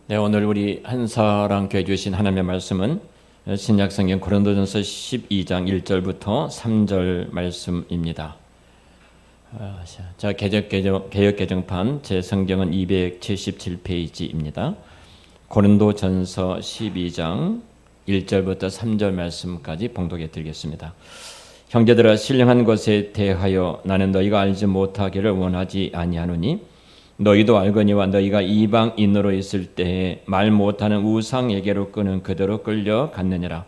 네, 오늘 우리 한사랑교회 주신 하나님의 말씀은 신약성경 고린도전서 12장 1절부터 3절 말씀입니다. 자, 개역개정판 제 성경은 277페이지입니다. 고린도전서 12장 1절부터 3절 말씀까지 봉독해 드리겠습니다. 형제들아, 신령한 것에 대하여 나는 너희가 알지 못하기를 원하지 아니하노니 너희도 알거니와 너희가 이방인으로 있을 때에 말 못하는 우상에게로 끄는 그대로 끌려갔느니라.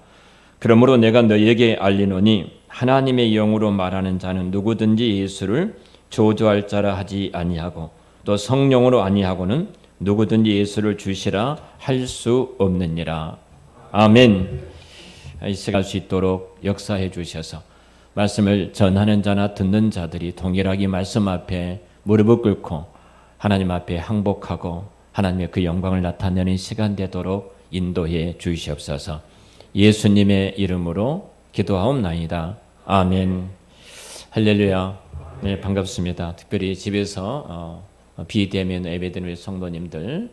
그러므로 내가 너희에게 알리노니 하나님의 영으로 말하는 자는 누구든지 예수를 조조할 자라 하지 아니하고 또 성령으로 아니하고는 누구든지 예수를 주시라 할 수 없느니라. 아멘. 이 시간 할 수 있도록 역사해 주셔서 말씀을 전하는 자나 듣는 자들이 동일하게 말씀 앞에 무릎을 꿇고 하나님 앞에 항복하고 하나님의 그 영광을 나타내는 시간 되도록 인도해 주시옵소서. 예수님의 이름으로 기도하옵나이다. 아멘. 할렐루야. 네, 반갑습니다. 특별히 집에서 비대면 예배드리는 성도님들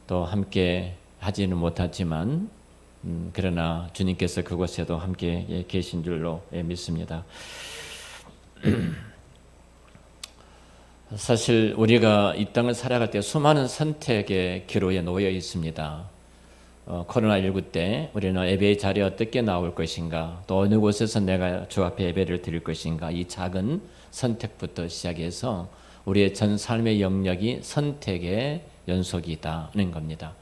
또 함께 하지는 못하지만 그러나 주님께서 그곳에도 함께 계신 줄로 믿습니다. 사실 우리가 이 땅을 살아갈 때 수많은 선택의 기로에 놓여 있습니다. 코로나19 때 우리는 예배의 자리에 어떻게 나올 것인가, 또 어느 곳에서 내가 주 앞에 예배를 드릴 것인가, 이 작은 선택부터 시작해서 우리의 전 삶의 영역이 선택의 연속이다는 겁니다.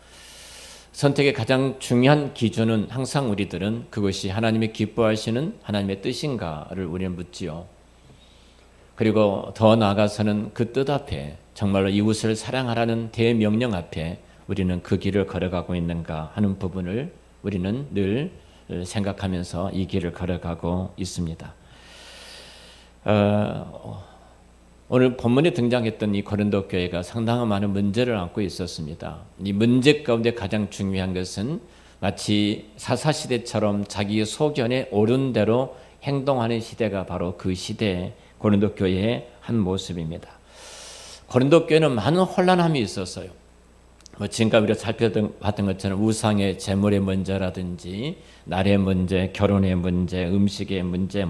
선택의 가장 중요한 기준은 항상 우리들은 그것이 하나님이 기뻐하시는 하나님의 뜻인가를 우리는 묻지요. 그리고 더 나아가서는 그 뜻 앞에 정말로 이웃을 사랑하라는 대명령 앞에 우리는 그 길을 걸어가고 있는가 하는 부분을 우리는 늘 생각하면서 이 길을 걸어가고 있습니다. 오늘 본문에 등장했던 이 고린도 교회가 상당한 많은 문제를 안고 있었습니다. 이 문제 가운데 가장 중요한 것은 마치 사사시대처럼 자기의 소견에 옳은 대로 행동하는 시대가 바로 그 시대의 고린도 교회의 한 모습입니다. 고린도 교회는 많은 혼란함이 있었어요. 지금까지 우리가 살펴봤던 것처럼 우상의 제물의 문제라든지 날의 문제, 결혼의 문제, 음식의 문제,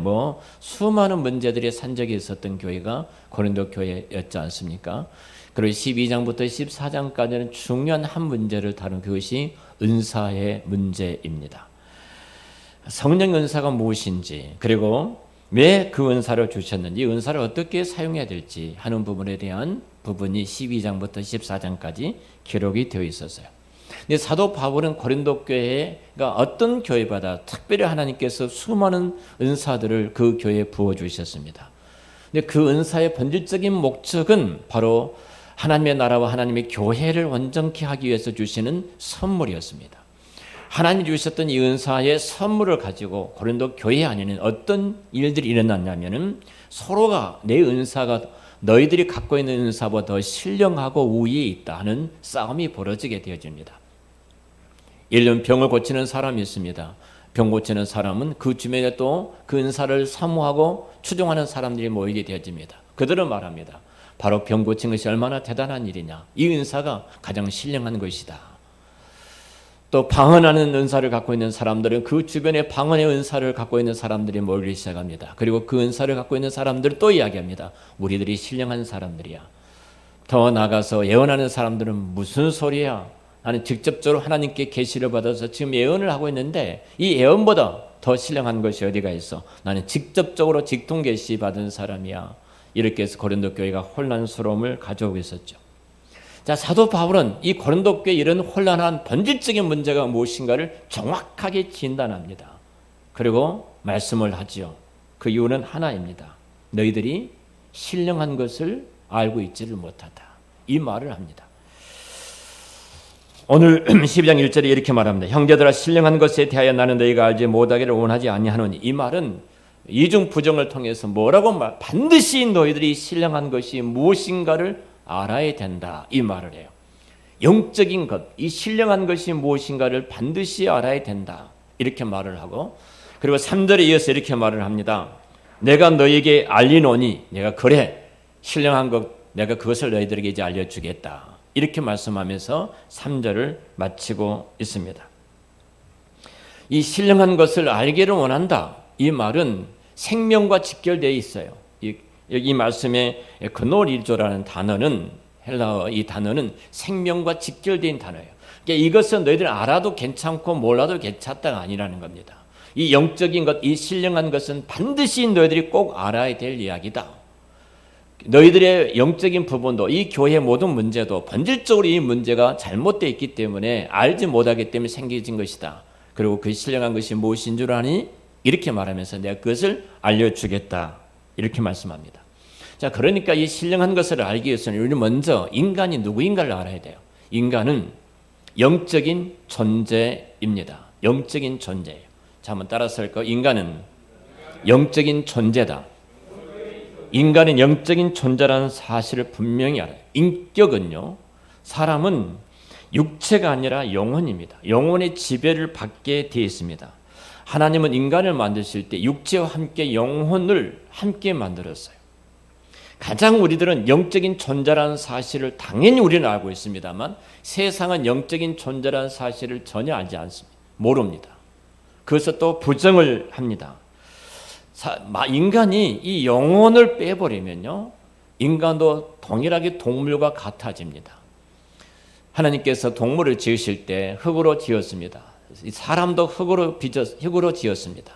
수많은 문제들이 산적이 있었던 교회가 고린도 교회였지 않습니까? 그리고 12장부터 14장까지는 중요한 한 문제를 다룬 그것이 은사의 문제입니다. 성령 은사가 무엇인지, 그리고 왜 그 은사를 주셨는지, 은사를 어떻게 사용해야 될지 하는 부분에 대한 부분이 12장부터 14장까지 기록이 되어 있었어요. 근데 사도 바울은 고린도 교회가 어떤 교회보다 특별히 하나님께서 수많은 은사들을 그 교회에 부어주셨습니다. 근데 그 은사의 본질적인 목적은 바로 하나님의 나라와 하나님의 교회를 온전케 하기 위해서 주시는 선물이었습니다. 하나님이 주셨던 이 은사의 선물을 가지고 고린도 교회 안에는 어떤 일들이 일어났냐면은 서로가 내 은사가 너희들이 갖고 있는 은사보다 더 신령하고 우위에 있다 하는 싸움이 벌어지게 되어집니다. 예를 들면 병을 고치는 사람이 있습니다. 병 고치는 사람은 그 주변에 또 그 은사를 사모하고 추종하는 사람들이 모이게 되어집니다. 그들은 말합니다. 바로 병 고친 것이 얼마나 대단한 일이냐. 이 은사가 가장 신령한 것이다. 또 방언하는 은사를 갖고 있는 사람들은 그 주변에 방언의 은사를 갖고 있는 사람들이 모이기 시작합니다. 그리고 그 은사를 갖고 있는 사람들은 또 이야기합니다. 우리들이 신령한 사람들이야. 더 나아가서 예언하는 사람들은 무슨 소리야? 나는 직접적으로 하나님께 계시를 받아서 지금 예언을 하고 있는데 이 예언보다 더 신령한 것이 어디가 있어? 나는 직접적으로 직통 계시 받은 사람이야. 이렇게 해서 고린도 교회가 혼란스러움을 가져오고 있었죠. 자, 사도 바울은 이 고린도 교회의 이런 혼란한 본질적인 문제가 무엇인가를 정확하게 진단합니다. 그리고 말씀을 하지요. 그 이유는 하나입니다. 너희들이 신령한 것을 알고 있지를 못하다. 이 말을 합니다. 오늘 12장 1절에 이렇게 말합니다. 형제들아, 신령한 것에 대하여 나는 너희가 알지 못하기를 원하지 아니하노니. 이 말은 이중 부정을 통해서 뭐라고 반드시 너희들이 신령한 것이 무엇인가를 알아야 된다. 이 말을 해요. 영적인 것, 이 신령한 것이 무엇인가를 반드시 알아야 된다. 이렇게 말을 하고, 그리고 3절에 이어서 이렇게 말을 합니다. 내가 너에게 알리노니, 내가 그래 신령한 것, 내가 그것을 너희들에게 이제 알려주겠다. 이렇게 말씀하면서 3절을 마치고 있습니다. 이 신령한 것을 알기를 원한다. 이 말은 생명과 직결되어 있어요. 이 말씀에 그노리조라는 단어는 헬라어 이 단어는 생명과 직결된 단어예요. 그러니까 이것은 너희들 알아도 괜찮고 몰라도 괜찮다가 아니라는 겁니다. 이 영적인 것, 이 신령한 것은 반드시 너희들이 꼭 알아야 될 이야기다. 너희들의 영적인 부분도 이 교회 모든 문제도 본질적으로 이 문제가 잘못되어 있기 때문에 알지 못하기 때문에 생겨진 것이다. 그리고 그 신령한 것이 무엇인 줄 아니? 이렇게 말하면서 내가 그것을 알려주겠다. 이렇게 말씀합니다. 자, 그러니까 이 신령한 것을 알기 위해서는 우리는 먼저 인간이 누구인가를 알아야 돼요. 인간은 영적인 존재입니다. 영적인 존재예요. 자, 한번 따라서 할까요? 인간은 영적인 존재다. 인간은 영적인 존재라는 사실을 분명히 알아요. 인격은요, 사람은 육체가 아니라 영혼입니다. 영혼의 지배를 받게 되어 있습니다. 하나님은 인간을 만드실 때 육체와 함께 영혼을 함께 만들었어요. 가장 우리들은 영적인 존재라는 사실을 당연히 우리는 알고 있습니다만 세상은 영적인 존재라는 사실을 전혀 알지 않습니다. 모릅니다. 그래서 또 부정을 합니다. 인간이 이 영혼을 빼버리면요, 인간도 동일하게 동물과 같아집니다. 하나님께서 동물을 지으실 때 흙으로 지었습니다. 사람도 흙으로 지었습니다.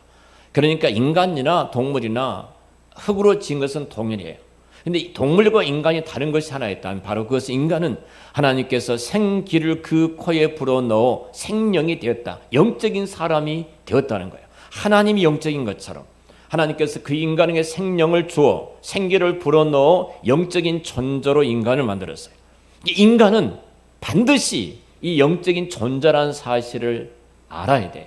그러니까 인간이나 동물이나 흙으로 지은 것은 동일해요. 그런데 동물과 인간이 다른 것이 하나 있다면 바로 그것은 인간은 하나님께서 생기를 그 코에 불어넣어 생명이 되었다. 영적인 사람이 되었다는 거예요. 하나님이 영적인 것처럼 하나님께서 그 인간에게 생명을 주어 생기를 불어넣어 영적인 존재로 인간을 만들었어요. 인간은 반드시 이 영적인 존재라는 사실을 알아야 돼요.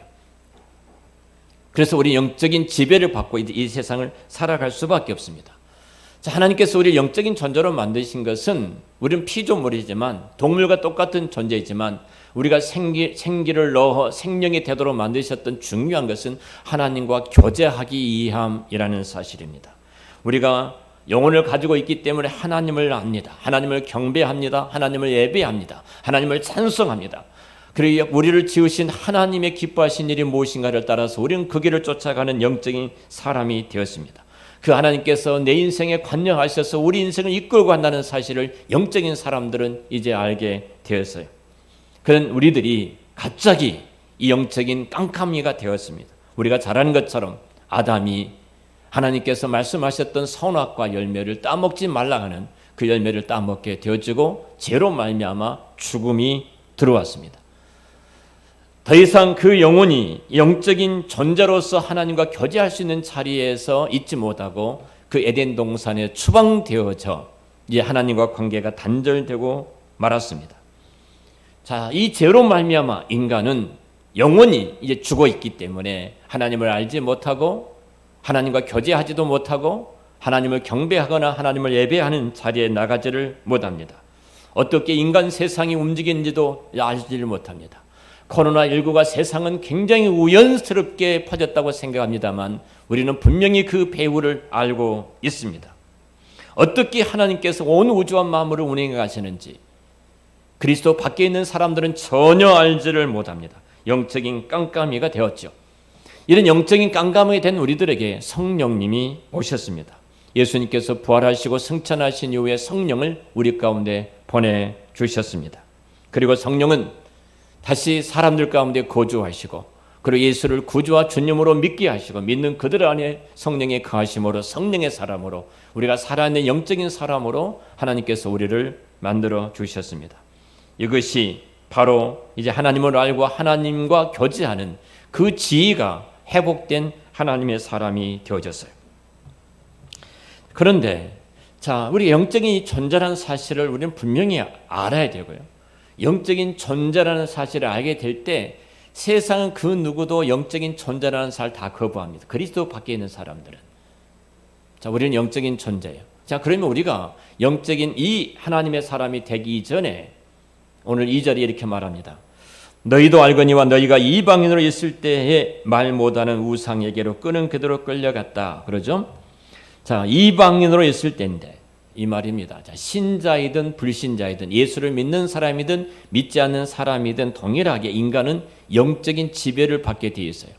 그래서 우리 영적인 지배를 받고 이 세상을 살아갈 수밖에 없습니다. 자, 하나님께서 우리를 영적인 존재로 만드신 것은 우리는 피조물이지만 동물과 똑같은 존재이지만 우리가 생기를 넣어 생명이 되도록 만드셨던 중요한 것은 하나님과 교제하기 위함이라는 사실입니다. 우리가 영혼을 가지고 있기 때문에 하나님을 압니다. 하나님을 경배합니다. 하나님을 예배합니다. 하나님을 찬송합니다. 그리고 우리를 지으신 하나님의 기뻐하신 일이 무엇인가를 따라서 우리는 그 길을 쫓아가는 영적인 사람이 되었습니다. 그 하나님께서 내 인생에 관여하셔서 우리 인생을 이끌고 간다는 사실을 영적인 사람들은 이제 알게 되었어요. 그런 우리들이 갑자기 이 영적인 깜깜이가 되었습니다. 우리가 잘 아는 것처럼 아담이 하나님께서 말씀하셨던 선악과 열매를 따먹지 말라 하는 그 열매를 따먹게 되어지고 죄로 말미암아 죽음이 들어왔습니다. 더 이상 그 영혼이 영적인 존재로서 하나님과 교제할 수 있는 자리에서 있지 못하고 그 에덴 동산에 추방되어져 이제 하나님과 관계가 단절되고 말았습니다. 자, 이 죄로 말미암아 인간은 영혼이 이제 죽어 있기 때문에 하나님을 알지 못하고 하나님과 교제하지도 못하고 하나님을 경배하거나 하나님을 예배하는 자리에 나가지를 못합니다. 어떻게 인간 세상이 움직이는지도 알지를 못합니다. 코로나19가 세상은 굉장히 우연스럽게 퍼졌다고 생각합니다만 우리는 분명히 그 배후를 알고 있습니다. 어떻게 하나님께서 온 우주와 만물을 운행해 가시는지 그리스도 밖에 있는 사람들은 전혀 알지를 못합니다. 영적인 깜깜이가 되었죠. 이런 영적인 깜깜이 된 우리들에게 성령님이 오셨습니다. 예수님께서 부활하시고 승천하신 이후에 성령을 우리 가운데 보내주셨습니다. 그리고 성령은 다시 사람들 가운데 거주하시고 그리고 예수를 구주와 주님으로 믿게 하시고 믿는 그들 안에 성령의 거하심으로 성령의 사람으로 우리가 살아있는 영적인 사람으로 하나님께서 우리를 만들어 주셨습니다. 이것이 바로 이제 하나님을 알고 하나님과 교제하는 그 지위가 회복된 하나님의 사람이 되어졌어요. 그런데 자, 우리 영적인 존재라는 사실을 우리는 분명히 알아야 되고요. 영적인 존재라는 사실을 알게 될 때 세상은 그 누구도 영적인 존재라는 사실을 다 거부합니다. 그리스도 밖에 있는 사람들은. 자, 우리는 영적인 존재예요. 자, 그러면 우리가 영적인 이 하나님의 사람이 되기 전에 오늘 2절에 이렇게 말합니다. 너희도 알거니와 너희가 이방인으로 있을 때에 말 못하는 우상에게로 끄는 그대로 끌려갔다. 그러죠? 자, 이방인으로 있을 때인데 이 말입니다. 자, 신자이든 불신자이든 예수를 믿는 사람이든 믿지 않는 사람이든 동일하게 인간은 영적인 지배를 받게 되어 있어요.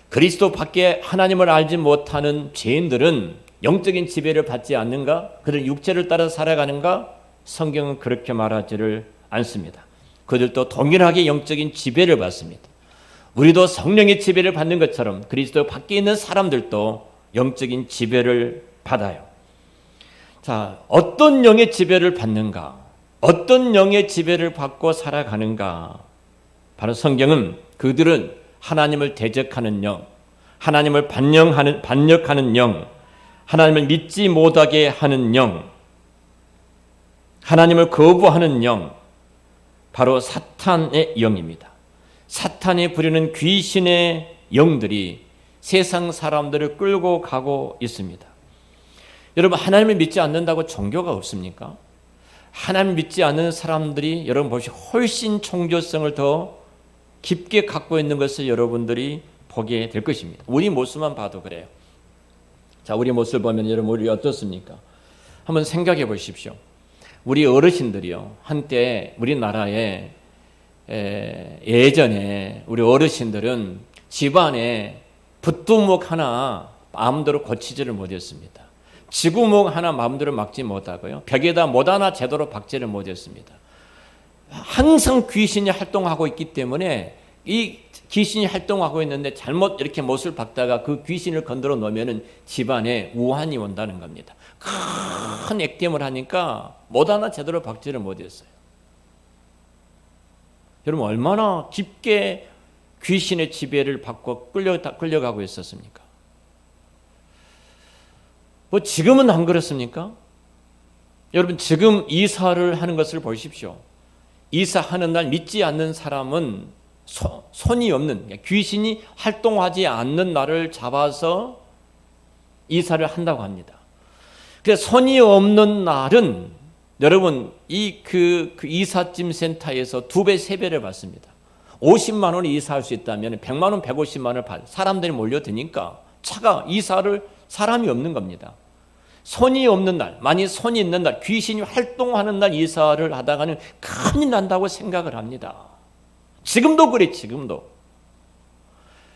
그리스도 밖에 하나님을 알지 못하는 죄인들은 영적인 지배를 받지 않는가? 그들 육체를 따라 살아가는가? 성경은 그렇게 말하지를 않습니다. 그들도 동일하게 영적인 지배를 받습니다. 우리도 성령의 지배를 받는 것처럼 그리스도 밖에 있는 사람들도 영적인 지배를 받아요. 자, 어떤 영의 지배를 받는가? 어떤 영의 지배를 받고 살아가는가? 바로 성경은 그들은 하나님을 대적하는 영, 하나님을 반역하는 영, 하나님을 믿지 못하게 하는 영, 하나님을 거부하는 영, 바로 사탄의 영입니다. 사탄이 부리는 귀신의 영들이 세상 사람들을 끌고 가고 있습니다. 여러분, 하나님을 믿지 않는다고 종교가 없습니까? 하나님 믿지 않는 사람들이 여러분 보시 훨씬 종교성을 더 깊게 갖고 있는 것을 여러분들이 보게 될 것입니다. 우리 모습만 봐도 그래요. 자, 우리 모습을 보면 여러분 우리 어떻습니까? 한번 생각해 보십시오. 우리 어르신들이요, 한때 우리나라에 예전에 우리 어르신들은 집안에 붓두목 하나 마음대로 고치지를 못했습니다. 지구목 하나 마음대로 막지 못하고요, 벽에다 못 하나 제대로 박지를 못했습니다. 항상 귀신이 활동하고 있기 때문에 이 귀신이 활동하고 있는데 잘못 이렇게 못을 박다가 그 귀신을 건드려 놓으면 집안에 우환이 온다는 겁니다. 큰 액땜을 하니까 못 하나 제대로 박지를 못했어요. 여러분, 얼마나 깊게 귀신의 지배를 받고 끌려가고 있었습니까? 뭐 지금은 안 그렇습니까? 여러분, 지금 이사를 하는 것을 보십시오. 이사하는 날 믿지 않는 사람은 손이 없는, 귀신이 활동하지 않는 날을 잡아서 이사를 한다고 합니다. 그래서 손이 없는 날은 여러분 그 이삿짐 센터에서 2배, 3배를 받습니다. 50만 원이 이사할 수 있다면 100만 원, 150만 원을 받. 사람들이 몰려드니까 차가 이사를 사람이 없는 겁니다. 손이 없는 날, 만약 손이 있는 날, 귀신이 활동하는 날 이사를 하다가는 큰일 난다고 생각을 합니다. 지금도 그래, 지금도.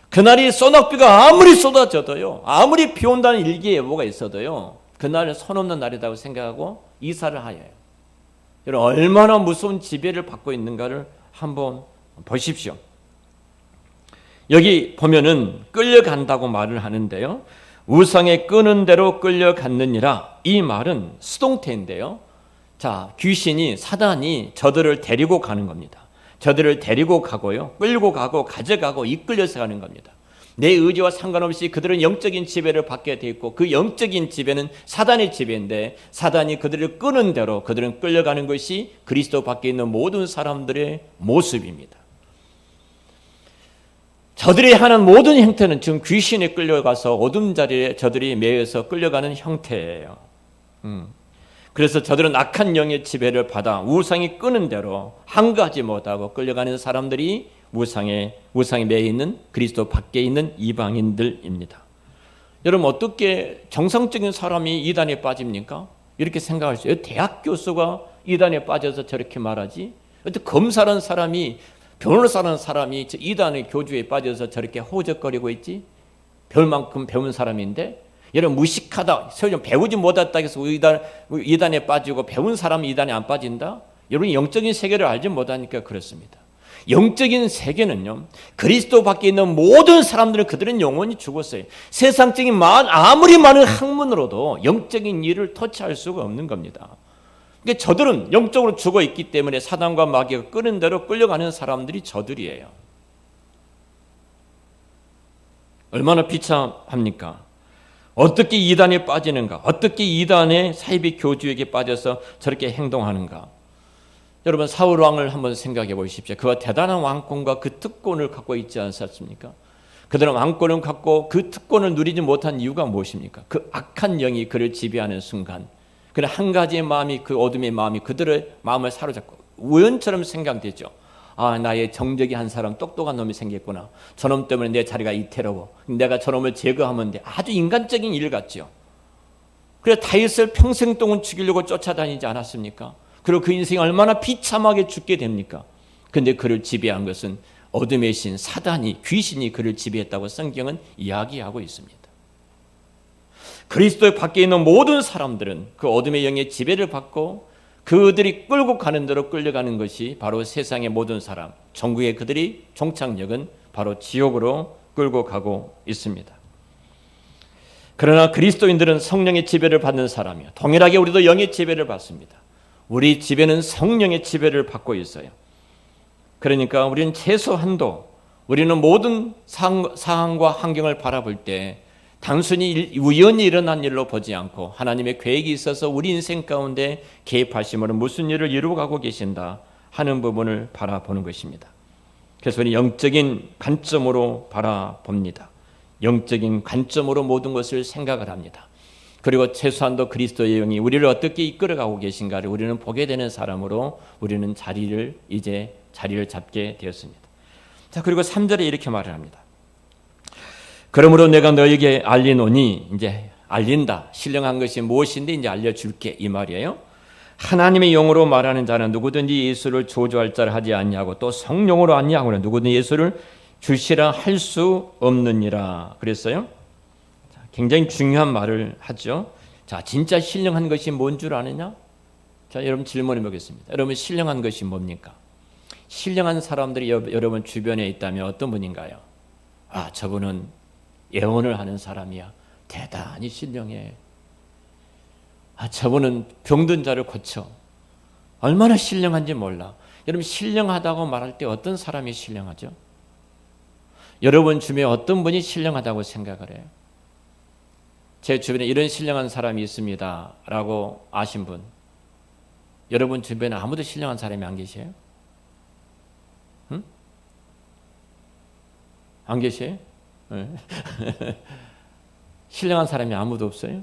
그날이 소낙비가 아무리 쏟아져도요, 아무리 비 온다는 일기예보가 있어도요, 그날은 손 없는 날이라고 생각하고 이사를 하여요. 여러분, 얼마나 무서운 지배를 받고 있는가를 한번 보십시오. 여기 보면은 끌려간다고 말을 하는데요, 우상에 끄는 대로 끌려갔느니라. 이 말은 수동태인데요, 자, 귀신이, 사단이 저들을 데리고 가는 겁니다. 저들을 데리고 가고요, 끌고 가고 가져가고 이끌려서 가는 겁니다. 내 의지와 상관없이 그들은 영적인 지배를 받게 돼 있고, 그 영적인 지배는 사단의 지배인데 사단이 그들을 끄는 대로 그들은 끌려가는 것이 그리스도 밖에 있는 모든 사람들의 모습입니다. 저들이 하는 모든 형태는 지금 귀신에 끌려가서 어둠 자리에 저들이 매여서 끌려가는 형태예요. 그래서 저들은 악한 영의 지배를 받아 우상이 끄는 대로 한가하지 못하고 끌려가는 사람들이 우상에 매여 있는 그리스도 밖에 있는 이방인들입니다. 여러분, 어떻게 정상적인 사람이 이단에 빠집니까? 이렇게 생각할 수 있어요. 대학 교수가 이단에 빠져서 저렇게 말하지? 어떻게 검사라는 사람이, 변호사라는 사람이 이단의 교주에 빠져서 저렇게 호적거리고 있지? 별만큼 배운 사람인데, 여러분, 무식하다, 설령 배우지 못했다 해서 이단에 빠지고 배운 사람이 이단에 안 빠진다? 여러분, 영적인 세계를 알지 못하니까 그렇습니다. 영적인 세계는요, 그리스도 밖에 있는 모든 사람들은 그들은 영원히 죽었어요. 세상적인 아무리 많은 학문으로도 영적인 일을 터치할 수가 없는 겁니다. 그러니까 저들은 영적으로 죽어 있기 때문에 사단과 마귀가 끄는 대로 끌려가는 사람들이 저들이에요. 얼마나 비참합니까? 어떻게 이단에 빠지는가? 어떻게 이단의 사이비 교주에게 빠져서 저렇게 행동하는가? 여러분, 사울 왕을 한번 생각해 보십시오. 그가 대단한 왕권과 그 특권을 갖고 있지 않았습니까? 그들은 왕권을 갖고 그 특권을 누리지 못한 이유가 무엇입니까? 그 악한 영이 그를 지배하는 순간, 그런 한 가지의 마음이, 그 어둠의 마음이 그들의 마음을 사로잡고 우연처럼 생각되죠. 아, 나의 정적이 한 사람, 똑똑한 놈이 생겼구나. 저놈 때문에 내 자리가 이태로워. 내가 저놈을 제거하면 돼. 아주 인간적인 일 같죠. 그래서 다윗을 평생 동안 죽이려고 쫓아다니지 않았습니까? 그리고 그 인생이 얼마나 비참하게 죽게 됩니까? 그런데 그를 지배한 것은 어둠의 신 사단이, 귀신이 그를 지배했다고 성경은 이야기하고 있습니다. 그리스도의 밖에 있는 모든 사람들은 그 어둠의 영의 지배를 받고 그들이 끌고 가는 대로 끌려가는 것이 바로 세상의 모든 사람, 전국의 그들이 종착역은 바로 지옥으로 끌고 가고 있습니다. 그러나 그리스도인들은 성령의 지배를 받는 사람이요, 동일하게 우리도 영의 지배를 받습니다. 우리 지배는 성령의 지배를 받고 있어요. 그러니까 우리는 최소한도 우리는 모든 상황과 환경을 바라볼 때 단순히 우연히 일어난 일로 보지 않고 하나님의 계획이 있어서 우리 인생 가운데 개입하심으로 무슨 일을 이루어가고 계신다 하는 부분을 바라보는 것입니다. 그래서 우리는 영적인 관점으로 바라봅니다. 영적인 관점으로 모든 것을 생각을 합니다. 그리고 최소한도 그리스도의 영이 우리를 어떻게 이끌어가고 계신가를 우리는 보게 되는 사람으로 우리는 자리를 잡게 되었습니다. 자, 그리고 3절에 이렇게 말을 합니다. 그러므로 내가 너에게 알리노니, 이제 알린다. 신령한 것이 무엇인데 이제 알려줄게 이 말이에요. 하나님의 영으로 말하는 자는 누구든지 예수를 조조할 자를 하지 아니하고 또 성령으로 아니하고는 누구든지 예수를 주시라 할 수 없느니라 그랬어요. 굉장히 중요한 말을 하죠. 자, 진짜 신령한 것이 뭔 줄 아느냐? 자, 여러분 질문해 보겠습니다. 여러분 신령한 것이 뭡니까? 신령한 사람들이 여러분 주변에 있다면 어떤 분인가요? 아, 저분은 예언을 하는 사람이야. 대단히 신령해. 아, 저분은 병든 자를 고쳐. 얼마나 신령한지 몰라. 여러분 신령하다고 말할 때 어떤 사람이 신령하죠? 여러분 주변에 어떤 분이 신령하다고 생각을 해요? 제 주변에 이런 신령한 사람이 있습니다 라고 아신 분, 여러분 주변에 아무도 신령한 사람이 안 계세요? 응? 안 계세요? 네. 신령한 사람이 아무도 없어요?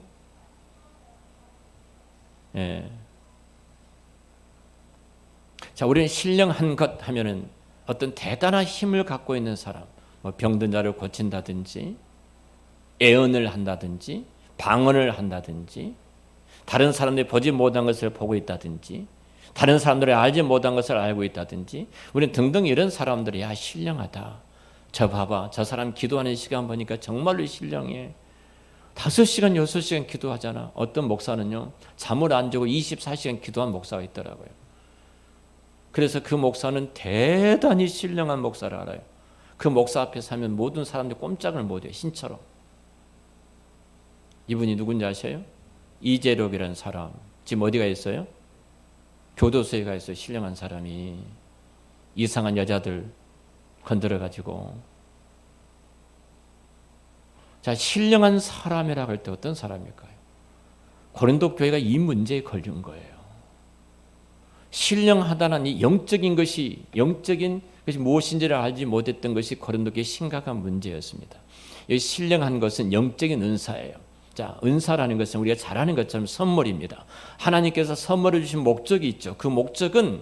네. 자, 우리는 신령한 것 하면은 어떤 대단한 힘을 갖고 있는 사람, 뭐 병든 자를 고친다든지 예언을 한다든지 방언을 한다든지 다른 사람들이 보지 못한 것을 보고 있다든지 다른 사람들이 알지 못한 것을 알고 있다든지 우리는 등등 이런 사람들이 야 신령하다. 저 봐봐. 저 사람 기도하는 시간 보니까 정말로 신령해. 5시간 6시간 기도하잖아. 어떤 목사는요. 잠을 안 자고 24시간 기도한 목사가 있더라고요. 그래서 그 목사는 대단히 신령한 목사를 알아요. 그 목사 앞에 서면 모든 사람들이 꼼짝을 못해요. 신처럼. 이분이 누군지 아세요? 이재록이라는 사람. 지금 어디가 있어요? 교도소에 가 있어요. 신령한 사람이. 이상한 여자들 건드려가지고. 자, 신령한 사람이라고 할 때 어떤 사람일까요? 고린도 교회가 이 문제에 걸린 거예요. 신령하다는 이 영적인 것이 무엇인지를 알지 못했던 것이 고린도 교회의 심각한 문제였습니다. 이 신령한 것은 영적인 은사예요. 자, 은사라는 것은 우리가 잘 아는 것처럼 선물입니다. 하나님께서 선물을 주신 목적이 있죠. 그 목적은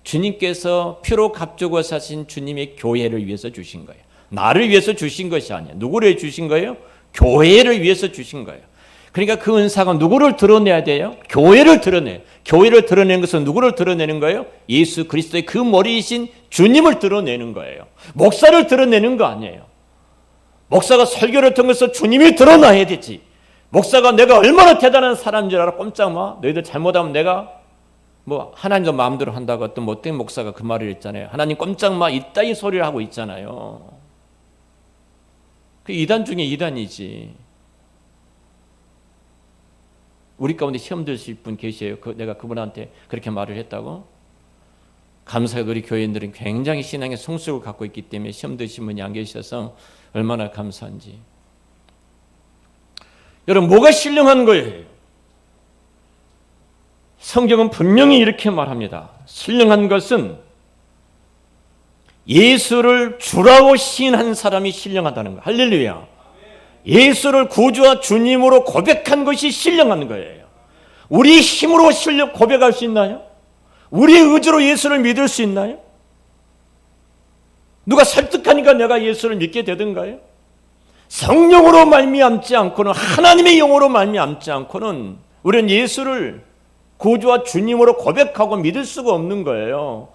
주님께서 피로 값주고 사신 주님의 교회를 위해서 주신 거예요. 나를 위해서 주신 것이 아니에요. 누구를 주신 거예요? 교회를 위해서 주신 거예요. 그러니까 그 은사가 누구를 드러내야 돼요? 교회를 드러내요. 교회를 드러내는 것은 누구를 드러내는 거예요? 예수 그리스도의 그 머리이신 주님을 드러내는 거예요. 목사를 드러내는 거 아니에요. 목사가 설교를 통해서 주님이 드러나야 되지. 목사가 내가 얼마나 대단한 사람인 줄 알아? 꼼짝 마. 너희들 잘못하면 내가 뭐 하나님도 마음대로 한다고 어떤 못된 목사가 그 말을 했잖아요. 하나님 꼼짝 마 이따위 소리를 하고 있잖아요. 그 이단 중에 이단이지. 우리 가운데 시험 드실 분 계세요. 내가 그분한테 그렇게 말을 했다고? 감사하게도 우리 교인들은 굉장히 신앙의 성숙을 갖고 있기 때문에 시험 드신 분이 안 계셔서 얼마나 감사한지. 여러분 뭐가 신령한 거예요? 성경은 분명히 이렇게 말합니다. 신령한 것은 예수를 주라고 시인한 사람이 신령하다는 거예요. 할렐루야. 예수를 구주와 주님으로 고백한 것이 신령한 거예요. 우리 힘으로 고백할 수 있나요? 우리의 의지로 예수를 믿을 수 있나요? 누가 설득하니까 내가 예수를 믿게 되던가요? 성령으로 말미암지 않고는, 하나님의 영으로 말미암지 않고는 우리는 예수를 구주와 주님으로 고백하고 믿을 수가 없는 거예요.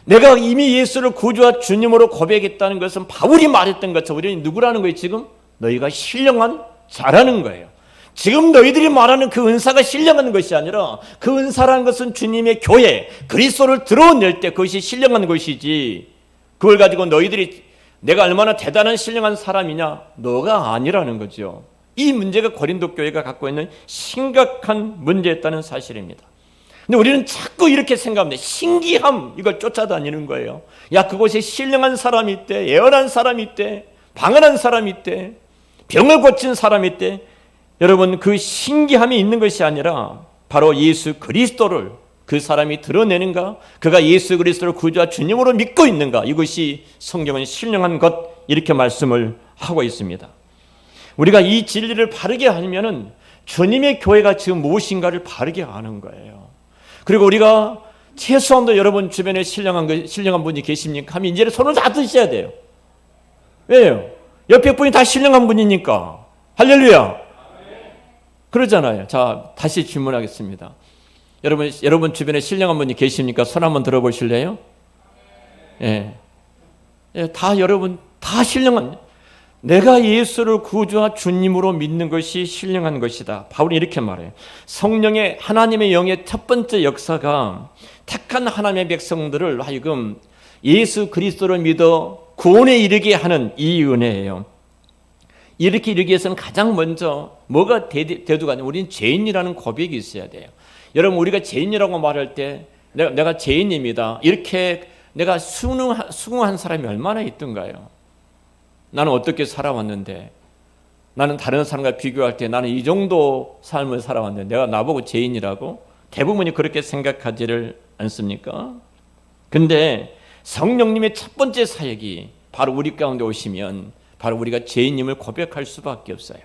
내가 이미 예수를 구주와 주님으로 고백했다는 것은 바울이 말했던 것처럼 우리는 누구라는 거예요? 지금 너희가 신령한 자라는 거예요. 지금 너희들이 말하는 그 은사가 신령한 것이 아니라 그 은사라는 것은 주님의 교회, 그리스도를 드러낼 때 그것이 신령한 것이지, 그걸 가지고 너희들이 내가 얼마나 대단한 신령한 사람이냐, 너가 아니라는 거죠. 이 문제가 고린도 교회가 갖고 있는 심각한 문제였다는 사실입니다. 근데 우리는 자꾸 이렇게 생각합니다. 신기함, 이걸 쫓아다니는 거예요. 야, 그곳에 신령한 사람이 있대, 예언한 사람이 있대, 방언한 사람이 있대, 병을 고친 사람이 있대. 여러분, 그 신기함이 있는 것이 아니라 바로 예수 그리스도를 그 사람이 드러내는가, 그가 예수 그리스도를 구주와 주님으로 믿고 있는가, 이것이 성경은 신령한 것, 이렇게 말씀을 하고 있습니다. 우리가 이 진리를 바르게 하면은 주님의 교회가 지금 무엇인가를 바르게 아는 거예요. 그리고 우리가 최소한도 여러분 주변에 신령한 분이 계십니까? 하면 이제 손을 다 드셔야 돼요. 왜요? 옆에 분이 다 신령한 분이니까. 할렐루야. 그러잖아요. 자, 다시 질문하겠습니다. 여러분 주변에 신령한 분이 계십니까? 손 한번 들어보실래요? 예. 다 여러분 다 신령한, 내가 예수를 구주와 주님으로 믿는 것이 신령한 것이다. 바울이 이렇게 말해요. 성령의, 하나님의 영의 첫 번째 역사가 택한 하나님의 백성들을 하여금 예수 그리스도를 믿어 구원에 이르게 하는 이 은혜예요. 이렇게 이르기 위해서는 가장 먼저 뭐가 대두가 아니라 우리는 죄인이라는 고백이 있어야 돼요. 여러분, 우리가 죄인이라고 말할 때 내가 죄인입니다, 이렇게 내가 수긍한 사람이 얼마나 있던가요? 나는 어떻게 살아왔는데, 나는 다른 사람과 비교할 때 나는 이 정도 삶을 살아왔는데 내가 나보고 죄인이라고? 대부분이 그렇게 생각하지를 않습니까? 근데 성령님의 첫 번째 사역이 바로 우리 가운데 오시면 바로 우리가 죄인임을 고백할 수밖에 없어요.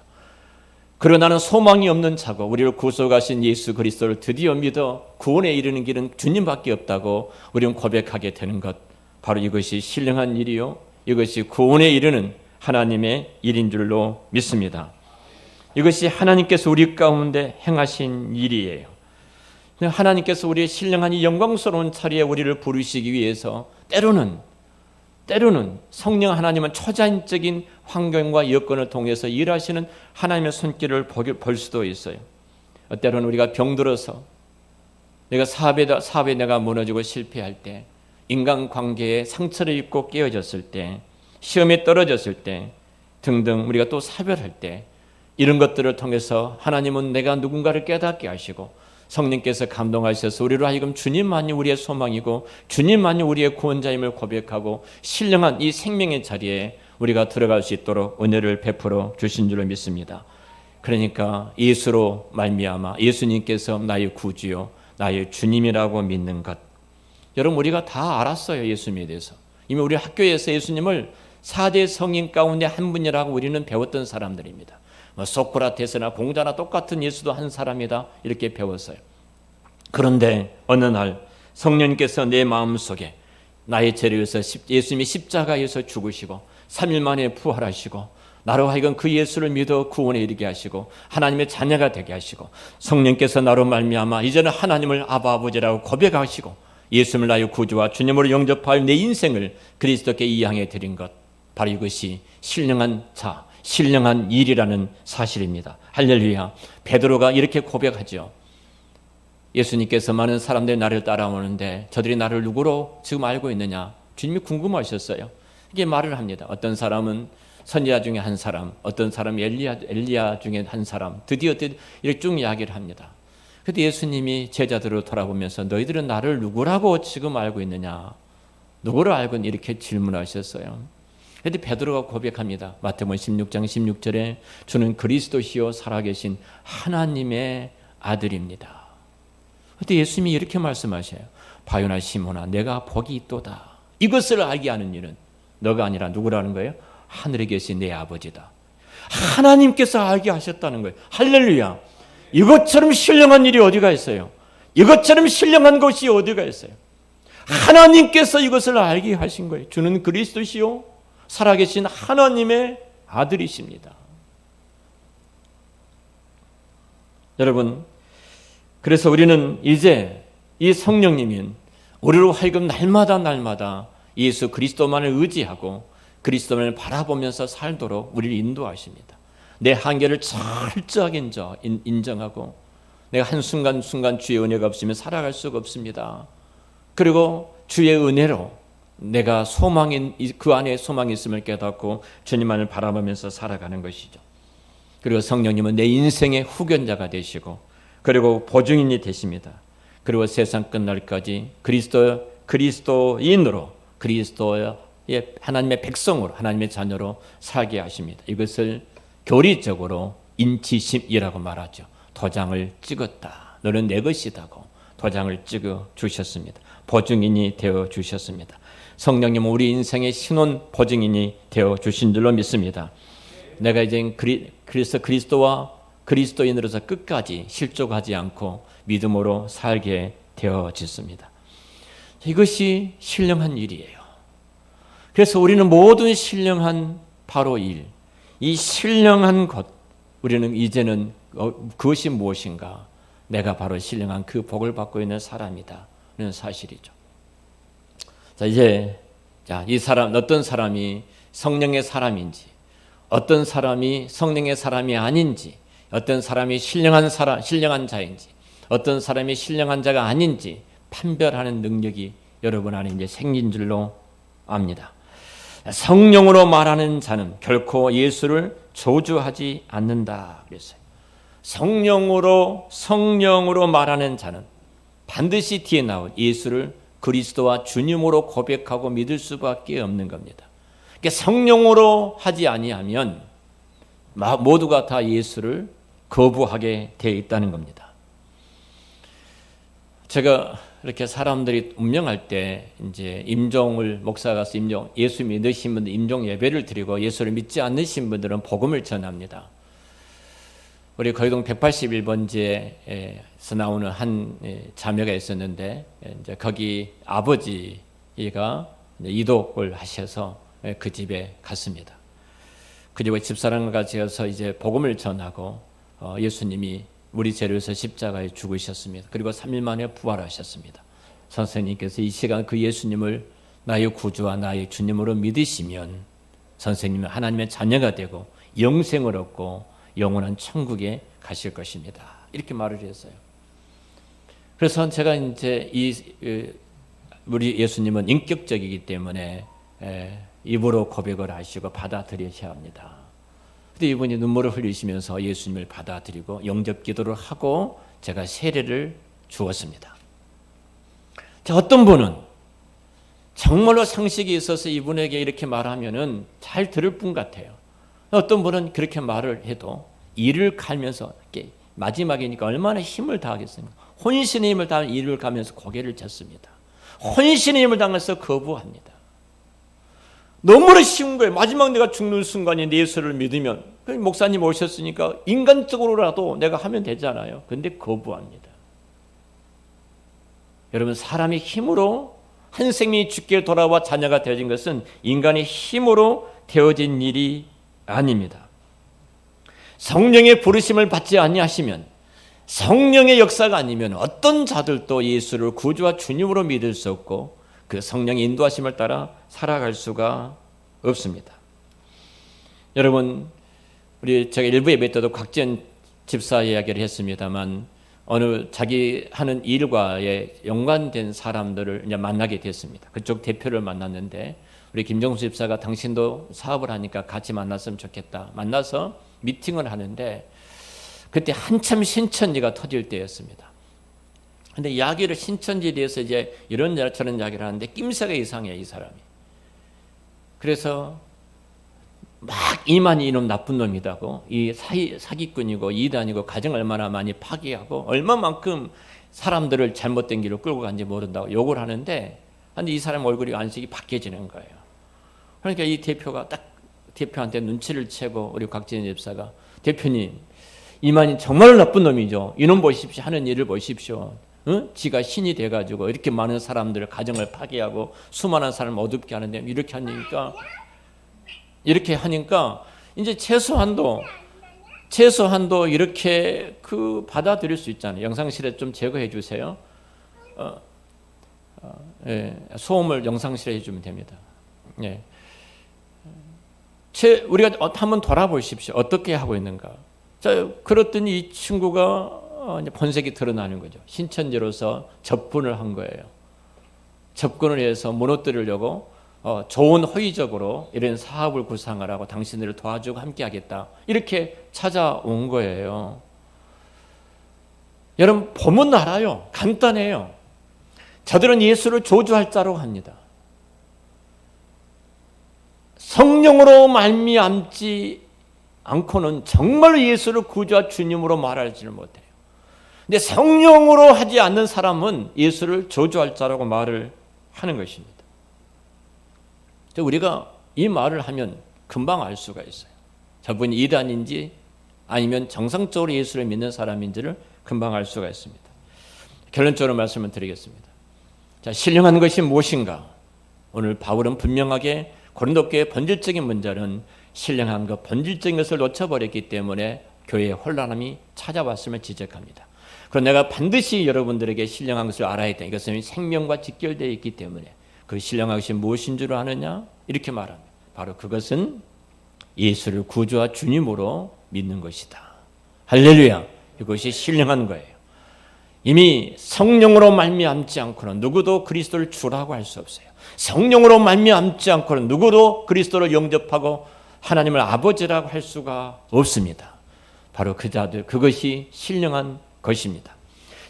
그러나 나는 소망이 없는 자고 우리를 구속하신 예수 그리스도를 드디어 믿어 구원에 이르는 길은 주님밖에 없다고 우리는 고백하게 되는 것, 바로 이것이 신령한 일이요, 이것이 구원에 이르는 하나님의 일인 줄로 믿습니다. 이것이 하나님께서 우리 가운데 행하신 일이에요. 하나님께서 우리의 신령한 이 영광스러운 자리에 우리를 부르시기 위해서 때로는 성령 하나님은 초자연적인 환경과 여건을 통해서 일하시는 하나님의 손길을 볼 수도 있어요. 때로는 우리가 병들어서, 내가 사업에 내가 무너지고 실패할 때, 인간관계에 상처를 입고 깨어졌을 때, 시험에 떨어졌을 때 등등, 우리가 또 사별할 때, 이런 것들을 통해서 하나님은 내가 누군가를 깨닫게 하시고 성령께서 감동하셔서 우리로 하여금 주님만이 우리의 소망이고 주님만이 우리의 구원자임을 고백하고 신령한 이 생명의 자리에 우리가 들어갈 수 있도록 은혜를 베풀어 주신 줄로 믿습니다. 그러니까 예수로 말미암아 예수님께서 나의 구주요 나의 주님이라고 믿는 것, 여러분 우리가 다 알았어요. 예수님에 대해서 이미 우리 학교에서 예수님을 4대 성인 가운데 한 분이라고 우리는 배웠던 사람들입니다. 소크라테스나 공자나 똑같은 예수도 한 사람이다, 이렇게 배웠어요. 그런데 어느 날 성령께서 내 마음속에 나의 죄를 위해서 예수님이 십자가에서 죽으시고 3일 만에 부활하시고 나로 하여금 그 예수를 믿어 구원에 이르게 하시고 하나님의 자녀가 되게 하시고 성령께서 나로 말미암아 이제는 하나님을 아바 아버지라고 고백하시고 예수님을 나의 구주와 주님으로 영접하여 내 인생을 그리스도께 이양해 드린 것, 바로 이것이 신령한 자, 신령한 일이라는 사실입니다. 할렐루야. 베드로가 이렇게 고백하죠. 예수님께서 많은 사람들이 나를 따라오는데 저들이 나를 누구로 지금 알고 있느냐? 주님이 궁금하셨어요. 이게 말을 합니다. 어떤 사람은 선지자 중에 한 사람, 어떤 사람은 엘리야 중에 한 사람, 드디어 이렇게 쭉 이야기를 합니다. 그때 예수님이 제자들을 돌아보면서 너희들은 나를 누구라고 지금 알고 있느냐? 누구를 알고 이렇게 질문하셨어요. 그런데 베드로가 고백합니다. 마태복음 16장 16절에 주는 그리스도시요 살아계신 하나님의 아들입니다. 그때 예수님이 이렇게 말씀하셔요. 바요나 시몬아 내가 복이 있도다. 이것을 알게 하는 일은 너가 아니라 누구라는 거예요? 하늘에 계신 내 아버지다. 하나님께서 알게 하셨다는 거예요. 할렐루야. 이것처럼 신령한 일이 어디가 있어요? 이것처럼 신령한 것이 어디가 있어요? 하나님께서 이것을 알게 하신 거예요. 주는 그리스도시요 살아계신 하나님의 아들이십니다. 여러분, 그래서 우리는 이제 이 성령님인 우리로 하여금 날마다 예수 그리스도만을 의지하고 그리스도만을 바라보면서 살도록 우리를 인도하십니다. 내 한계를 철저하게 인정하고 내가 한순간순간 주의 은혜가 없으면 살아갈 수가 없습니다. 그리고 주의 은혜로 내가 그 안에 소망이 있음을 깨닫고 주님만을 바라보면서 살아가는 것이죠. 그리고 성령님은 내 인생의 후견자가 되시고 그리고 보증인이 되십니다. 그리고 세상 끝날까지 그리스도인으로 그리스도의 하나님의 백성으로 하나님의 자녀로 살게 하십니다. 이것을 교리적으로 인치심이라고 말하죠. 도장을 찍었다. 너는 내 것이다고 도장을 찍어 주셨습니다. 보증인이 되어 주셨습니다. 성령님은 우리 인생의 신원 보증인이 되어 주신 줄로 믿습니다. 내가 이제 그래서 그리스도와 그리스도인으로서 끝까지 실족하지 않고 믿음으로 살게 되어졌습니다. 이것이 신령한 일이에요. 그래서 우리는 모든 신령한 바로 이 신령한 것, 우리는 이제는 그것이 무엇인가? 내가 바로 신령한 그 복을 받고 있는 사람이다. 는 사실이죠. 자, 이제 이 사람 어떤 사람이 성령의 사람인지, 어떤 사람이 성령의 사람이 아닌지, 어떤 사람이 신령한 자인지, 어떤 사람이 신령한 자가 아닌지 판별하는 능력이 여러분 안에 이제 생긴 줄로 압니다. 성령으로 말하는 자는 결코 예수를 저주하지 않는다 그랬어요. 성령으로 말하는 자는 반드시 뒤에 나올 예수를 그리스도와 주님으로 고백하고 믿을 수밖에 없는 겁니다. 그러니까 성령으로 하지 아니하면 모두가 다 예수를 거부하게 되어 있다는 겁니다. 제가 이렇게 사람들이 운명할 때 이제 임종을 목사가 가서 예수 믿으신 분들 임종 예배를 드리고 예수를 믿지 않으신 분들은 복음을 전합니다. 우리 거의동 181번지에서 나오는 한 자매가 있었는데 이제 거기 아버지가 이독을 하셔서 그 집에 갔습니다. 그 집에 집사람과 같이 가서 이제 복음을 전하고 예수님이 우리 죄를 위해서 십자가에 죽으셨습니다. 그리고 3일 만에 부활하셨습니다. 선생님께서 이 시간 그 예수님을 나의 구주와 나의 주님으로 믿으시면 선생님은 하나님의 자녀가 되고 영생을 얻고 영원한 천국에 가실 것입니다. 이렇게 말을 했어요. 그래서 제가 이제 우리 예수님은 인격적이기 때문에 입으로 고백을 하시고 받아들이셔야 합니다. 근데 이분이 눈물을 흘리시면서 예수님을 받아들이고 영접 기도를 하고 제가 세례를 주었습니다. 자, 어떤 분은 정말로 상식이 있어서 이분에게 이렇게 말하면은 잘 들을 분 같아요. 어떤 분은 그렇게 말을 해도 이를 갈면서 마지막이니까 얼마나 힘을 다하겠습니까? 혼신의 힘을 다하면 이를 가면서 고개를 쳤습니다. 혼신의 힘을 당해서 거부합니다. 너무나 쉬운 거예요. 마지막 내가 죽는 순간에 예수를 믿으면 목사님 오셨으니까 인간적으로라도 내가 하면 되잖아요. 그런데 거부합니다. 여러분, 사람의 힘으로 한 생명이 죽게 돌아와 자녀가 되어진 것은 인간의 힘으로 되어진 일이 아닙니다. 성령의 부르심을 받지 아니하시면, 성령의 역사가 아니면 어떤 자들도 예수를 구주와 주님으로 믿을 수 없고 그 성령의 인도하심을 따라 살아갈 수가 없습니다. 여러분, 제가 일부 예배 때도 곽지연 집사 이야기를 했습니다만 어느 자기 하는 일과에 연관된 사람들을 이제 만나게 됐습니다. 그쪽 대표를 만났는데 우리 김정수 집사가 당신도 사업을 하니까 같이 만났으면 좋겠다. 만나서 미팅을 하는데 그때 한참 신천지가 터질 때였습니다. 근데 이야기를 신천지에 대해서 이제 이런 저런 이야기를 하는데 낌새가 이상해, 이 사람이. 그래서 막 이만희 이놈 나쁜 놈이다고, 이 사기꾼이고 이단이고 가정 얼마나 많이 파괴하고 얼마만큼 사람들을 잘못된 길로 끌고 간지 모른다고 욕을 하는데, 근데 이 사람 얼굴이 안색이 바뀌어지는 거예요. 그러니까 이 대표가 딱 대표한테 눈치를 채고 우리 곽지연 집사가, 대표님, 이만희 정말 나쁜 놈이죠. 이놈 보십시오. 하는 일을 보십시오. 응? 지가 신이 돼가지고 이렇게 많은 사람들을 가정을 파괴하고 수많은 사람을 어둡게 하는데 이렇게 하니까 이제 최소한도 이렇게 받아들일 수 있잖아요. 영상실에 좀 제거해 주세요. 예, 소음을 영상실에 해주면 됩니다. 예. 우리가 한번 돌아보십시오. 어떻게 하고 있는가. 자, 그랬더니 이 친구가 이제 본색이 드러나는 거죠. 신천지로서 접근을 한 거예요. 접근을 해서 무너뜨리려고 좋은 허위적으로 이런 사업을 구상하라고 당신들을 도와주고 함께하겠다. 이렇게 찾아온 거예요. 여러분 보면 알아요. 간단해요. 저들은 예수를 저주할 자라고 합니다. 성령으로 말미암지 않고는 정말로 예수를 구주와 주님으로 말하지를 못해요. 근데 성령으로 하지 않는 사람은 예수를 저주할 자라고 말을 하는 것입니다. 우리가 이 말을 하면 금방 알 수가 있어요. 저분이 이단인지 아니면 정상적으로 예수를 믿는 사람인지를 금방 알 수가 있습니다. 결론적으로 말씀을 드리겠습니다. 자, 신령한 것이 무엇인가? 오늘 바울은 분명하게 고린도 교회의 본질적인 문제는 신령한 것, 본질적인 것을 놓쳐버렸기 때문에 교회에 혼란함이 찾아왔음을 지적합니다. 그럼 내가 반드시 여러분들에게 신령한 것을 알아야 돼. 이것은 생명과 직결되어 있기 때문에 그 신령한 것이 무엇인 줄 아느냐? 이렇게 말합니다. 바로 그것은 예수를 구주와 주님으로 믿는 것이다. 할렐루야. 이것이 신령한 거예요. 이미 성령으로 말미암지 않고는 누구도 그리스도를 주라고 할 수 없어요. 성령으로 말미암지 않고는 누구도 그리스도를 영접하고 하나님을 아버지라고 할 수가 없습니다. 바로 그 자들, 그것이 신령한 것입니다.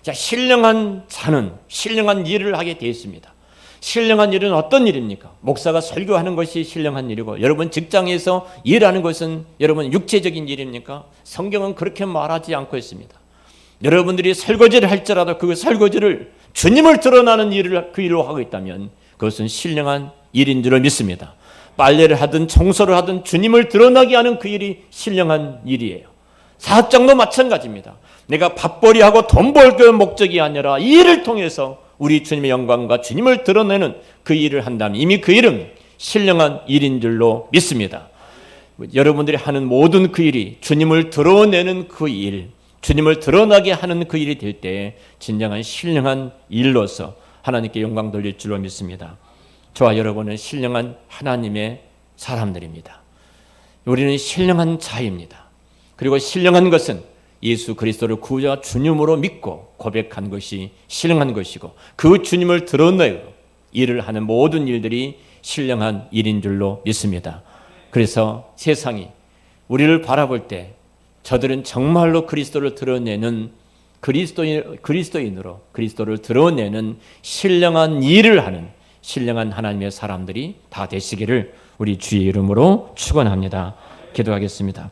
자, 신령한 자는 신령한 일을 하게 되어 있습니다. 신령한 일은 어떤 일입니까? 목사가 설교하는 것이 신령한 일이고, 여러분 직장에서 일하는 것은 여러분 육체적인 일입니까? 성경은 그렇게 말하지 않고 있습니다. 여러분들이 설거지를 할지라도 그 설거지를 주님을 드러나는 일을 그 일로 하고 있다면 그것은 신령한 일인 줄을 믿습니다. 빨래를 하든 청소를 하든 주님을 드러나게 하는 그 일이 신령한 일이에요. 사업장도 마찬가지입니다. 내가 밥벌이하고 돈 벌기 목적이 아니라 이 일을 통해서 우리 주님의 영광과 주님을 드러내는 그 일을 한다면 이미 그 일은 신령한 일인 줄로 믿습니다. 여러분들이 하는 모든 그 일이 주님을 드러내는 그 일, 주님을 드러나게 하는 그 일이 될 때 진정한 신령한 일로서 하나님께 영광 돌릴 줄로 믿습니다. 저와 여러분은 신령한 하나님의 사람들입니다. 우리는 신령한 자입니다. 그리고 신령한 것은 예수 그리스도를 구주와 주님으로 믿고 고백한 것이 신령한 것이고, 그 주님을 드러내고 일을 하는 모든 일들이 신령한 일인 줄로 믿습니다. 그래서 세상이 우리를 바라볼 때 저들은 정말로 그리스도를 드러내는 그리스도인으로 그리스도를 드러내는 신령한 일을 하는 신령한 하나님의 사람들이 다 되시기를 우리 주의 이름으로 축원합니다. 기도하겠습니다.